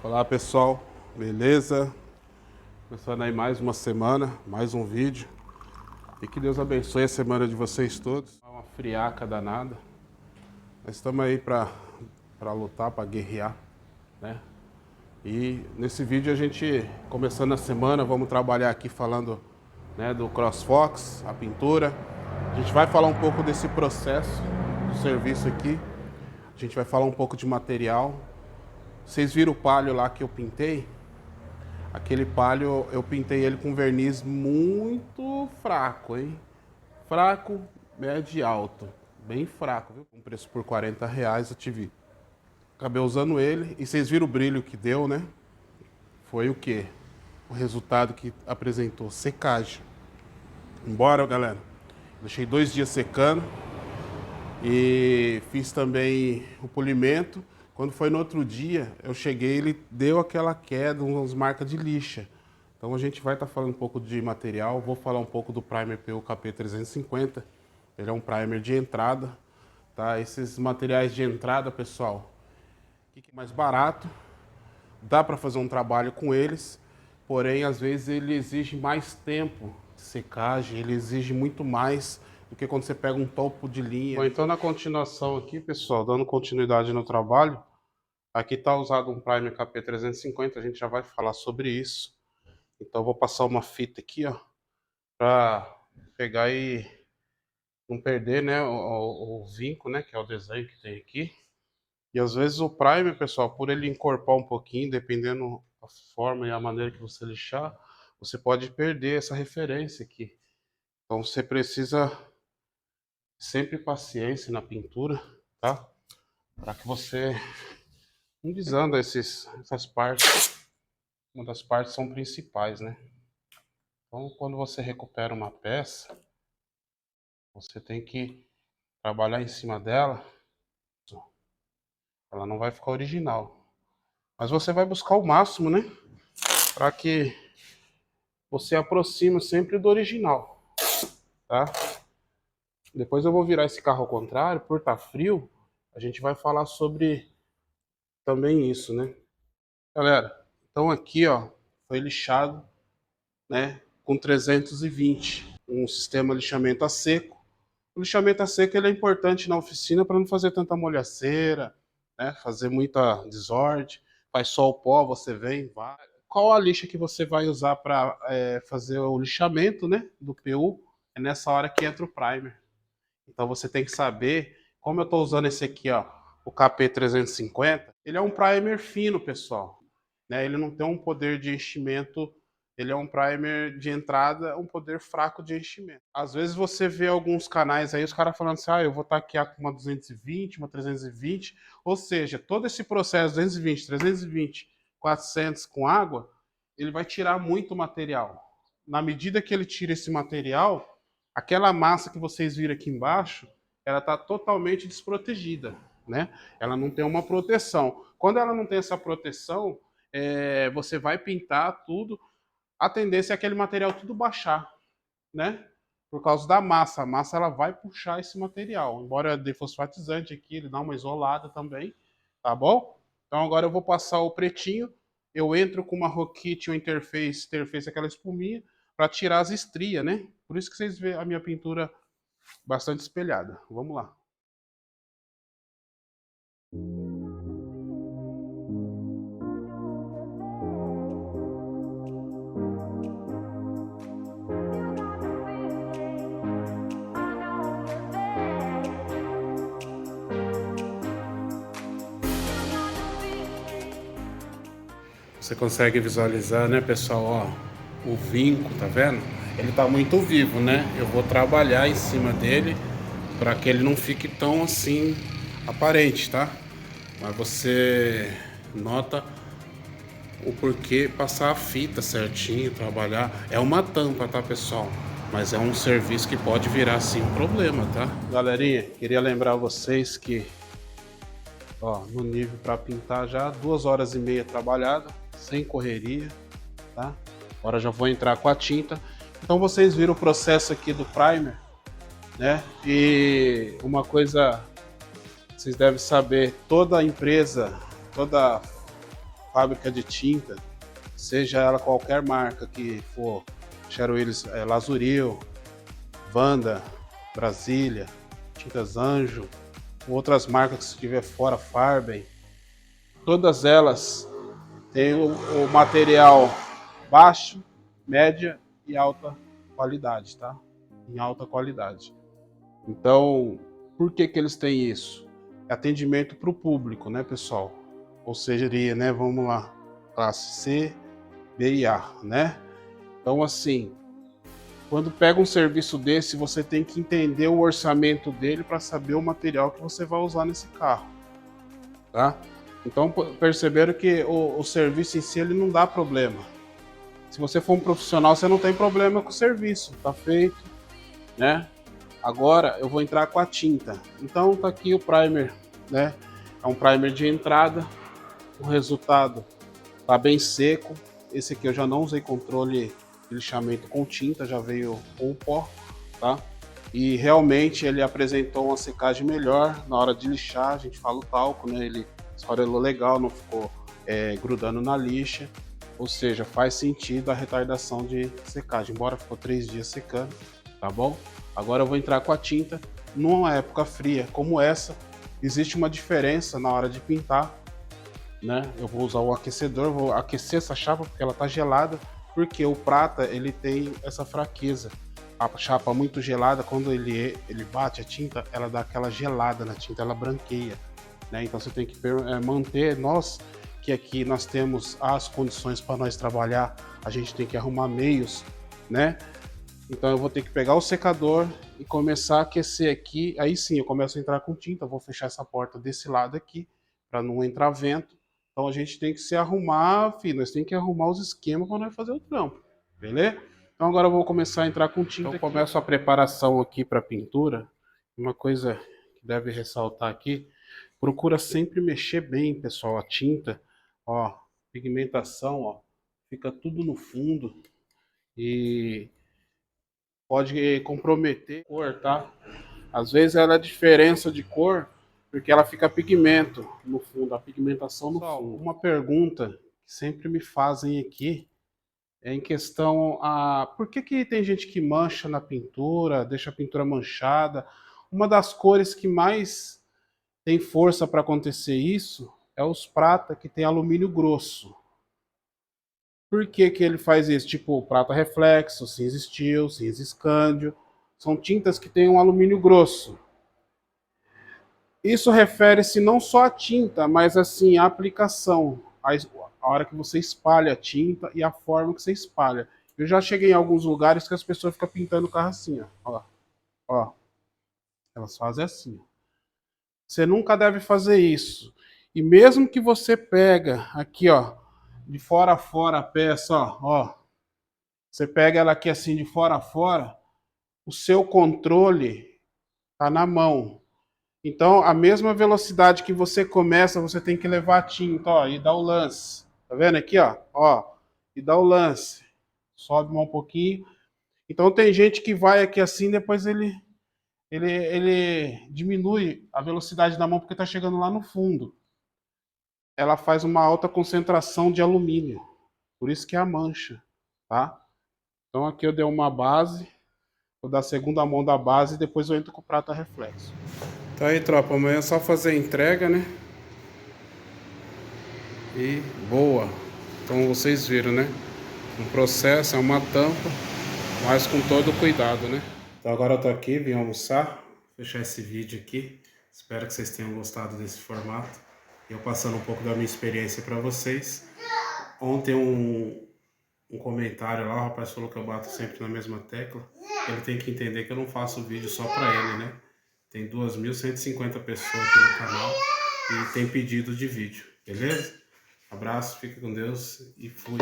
Olá pessoal, beleza? Começando aí mais uma semana, mais um vídeo. E que Deus abençoe a semana de vocês todos. Uma friaca danada. Nós estamos aí para lutar, para guerrear, né? E nesse vídeo a gente, começando a semana, vamos trabalhar aqui falando, né, do CrossFox, a pintura. A gente vai falar um pouco desse processo do serviço aqui. A gente vai falar um pouco de material. Vocês viram o palio lá que eu pintei? Aquele palio eu pintei ele com verniz muito fraco, hein? Fraco, médio e alto. Bem fraco, viu? Um preço por R$40 eu tive. Acabei usando ele e vocês viram o brilho que deu, né? Foi o quê? O resultado que apresentou, secagem. Embora, galera, deixei 2 dias secando e fiz também o polimento. Quando foi no outro dia, eu cheguei, ele deu aquela queda, umas marcas de lixa. Então a gente vai estar falando um pouco de material, vou falar um pouco do Primer PU KP350. Ele é um primer de entrada, tá? Esses materiais de entrada, pessoal, que é mais barato, dá para fazer um trabalho com eles, porém às vezes ele exige mais tempo de secagem, ele exige muito mais do que quando você pega um topo de linha. Bom, então na continuação aqui, pessoal, dando continuidade no trabalho, aqui está usado um primer KP350, a gente já vai falar sobre isso. Então eu vou passar uma fita aqui, ó, para pegar e não perder, né, o vinco, né, que é o desenho que tem aqui. E às vezes o primer, pessoal, por ele encorpar um pouquinho, dependendo da forma e a maneira que você lixar, você pode perder essa referência aqui. Então você precisa sempre paciência na pintura, tá? Para que você não desanda essas partes. Uma das partes são principais, né? Então quando você recupera uma peça, você tem que trabalhar em cima dela. Ela não vai ficar original. Mas você vai buscar o máximo, né? Para que você aproxime sempre do original, tá? Depois eu vou virar esse carro ao contrário, por estar frio, a gente vai falar sobre também isso, né? Galera, então aqui, ó, foi lixado, né, com 320, um sistema de lixamento a seco. O lixamento a seco ele é importante na oficina para não fazer tanta molhaceira, né, fazer muita desordem. Faz só o pó, você vem, vai. Qual a lixa que você vai usar para fazer o lixamento, né, do PU? É nessa hora que entra o primer. Então você tem que saber, como eu estou usando esse aqui, ó, o KP350, ele é um primer fino, pessoal, né? Ele não tem um poder de enchimento, ele é um primer de entrada, um poder fraco de enchimento. Às vezes você vê alguns canais aí, os caras falando assim, eu vou taquear com uma 220, uma 320, ou seja, todo esse processo 220, 320, 400 com água, ele vai tirar muito material. Na medida que ele tira esse material, aquela massa que vocês viram aqui embaixo, ela está totalmente desprotegida, né? Ela não tem uma proteção. Quando ela não tem essa proteção, você vai pintar tudo, a tendência é aquele material tudo baixar, né? Por causa da massa. A massa ela vai puxar esse material. Embora dê fosfatizante aqui, ele dá uma isolada também, tá bom? Então agora eu vou passar o pretinho. Eu entro com uma Rokit, uma interface aquela espuminha, para tirar as estrias, né? Por isso que vocês veem a minha pintura bastante espelhada. Vamos lá. Você consegue visualizar, né, pessoal? Ó, o vinco, tá vendo? Ele tá muito vivo, né? Eu vou trabalhar em cima dele para que ele não fique tão assim aparente, tá? Mas você nota o porquê passar a fita certinho, trabalhar. É uma tampa, tá, pessoal? Mas é um serviço que pode virar sim um problema, tá? Galerinha, queria lembrar vocês que, ó, no nível para pintar já 2h30 trabalhada, sem correria, tá? Agora já vou entrar com a tinta. Então vocês viram o processo aqui do primer, né? E uma coisa vocês devem saber, toda empresa, toda fábrica de tinta, seja ela qualquer marca que for, Sherwin-Williams, Lazuril, Wanda, Brasília, Tintas Anjo, outras marcas que se tiver fora, Farben, todas elas têm o material baixo, média e alta qualidade, tá? Em alta qualidade. Então, por que que eles têm isso? É atendimento para o público, né, pessoal? Ou seja, né, vamos lá, classe C, B e A, né? Então, assim, quando pega um serviço desse, você tem que entender o orçamento dele para saber o material que você vai usar nesse carro, tá? Então, perceberam que o serviço em si ele não dá problema. Se você for um profissional, você não tem problema com o serviço, tá feito, né? Agora eu vou entrar com a tinta. Então tá aqui o primer, né? É um primer de entrada. O resultado tá bem seco. Esse aqui eu já não usei controle de lixamento com tinta, já veio com o pó, tá? E realmente ele apresentou uma secagem melhor na hora de lixar. A gente fala o talco, né? Ele esfarelou legal, não ficou grudando na lixa. Ou seja, faz sentido a retardação de secagem, embora ficou 3 dias secando, tá bom? Agora eu vou entrar com a tinta. Numa época fria como essa, existe uma diferença na hora de pintar, né? Eu vou usar o aquecedor, vou aquecer essa chapa porque ela tá gelada, porque o prata ele tem essa fraqueza. A chapa muito gelada, quando ele bate a tinta, ela dá aquela gelada na tinta, ela branqueia, né? Então você tem que manter, que aqui nós temos as condições para nós trabalhar, a gente tem que arrumar meios, né? Então eu vou ter que pegar o secador e começar a aquecer aqui. Aí sim eu começo a entrar com tinta, vou fechar essa porta desse lado aqui para não entrar vento. Então a gente tem que se arrumar, filho, nós temos que arrumar os esquemas para nós fazer o trampo, beleza? Então agora eu vou começar a entrar com tinta. Então começo a preparação aqui para pintura. Uma coisa que deve ressaltar aqui, procura sempre mexer bem, pessoal, a tinta, ó, pigmentação, ó, fica tudo no fundo e pode comprometer a cor, tá? Às vezes ela é diferença de cor porque ela fica pigmento no fundo, a pigmentação no fundo. Uma pergunta que sempre me fazem aqui é em questão a por que tem gente que mancha na pintura, deixa a pintura manchada? Uma das cores que mais tem força para acontecer isso é os prata que tem alumínio grosso. Por que que ele faz isso? Tipo, prata reflexo, cinza steel, cinza escândio. São tintas que têm um alumínio grosso. Isso refere-se não só à tinta, mas assim, à aplicação. A hora que você espalha a tinta e a forma que você espalha. Eu já cheguei em alguns lugares que as pessoas ficam pintando o carro assim, ó. Ó. Elas fazem assim. Você nunca deve fazer isso. E mesmo que você pega aqui, ó, de fora a fora a peça, ó. Você pega ela aqui assim de fora a fora, o seu controle tá na mão. Então, a mesma velocidade que você começa, você tem que levar a tinta, ó, e dar o lance. Tá vendo aqui, ó? Ó, e dá o lance. Sobe um pouquinho. Então, tem gente que vai aqui assim, depois ele diminui a velocidade da mão porque tá chegando lá no fundo. Ela faz uma alta concentração de alumínio. Por isso que é a mancha, tá? Então, aqui eu dei uma base. Vou dar a segunda mão da base e depois eu entro com o prata reflexo. Tá aí, tropa, amanhã é só fazer a entrega, né? E boa. Então vocês viram, né? Um processo, é uma tampa, mas com todo cuidado, né? Então agora eu tô aqui, vim almoçar, fechar esse vídeo aqui. Espero que vocês tenham gostado desse formato. Eu passando um pouco da minha experiência para vocês. Ontem um comentário lá, o rapaz falou que eu bato sempre na mesma tecla. Ele tem que entender que eu não faço vídeo só para ele, né? Tem 2.150 pessoas aqui no canal e tem pedido de vídeo, beleza? Abraço, fica com Deus e fui!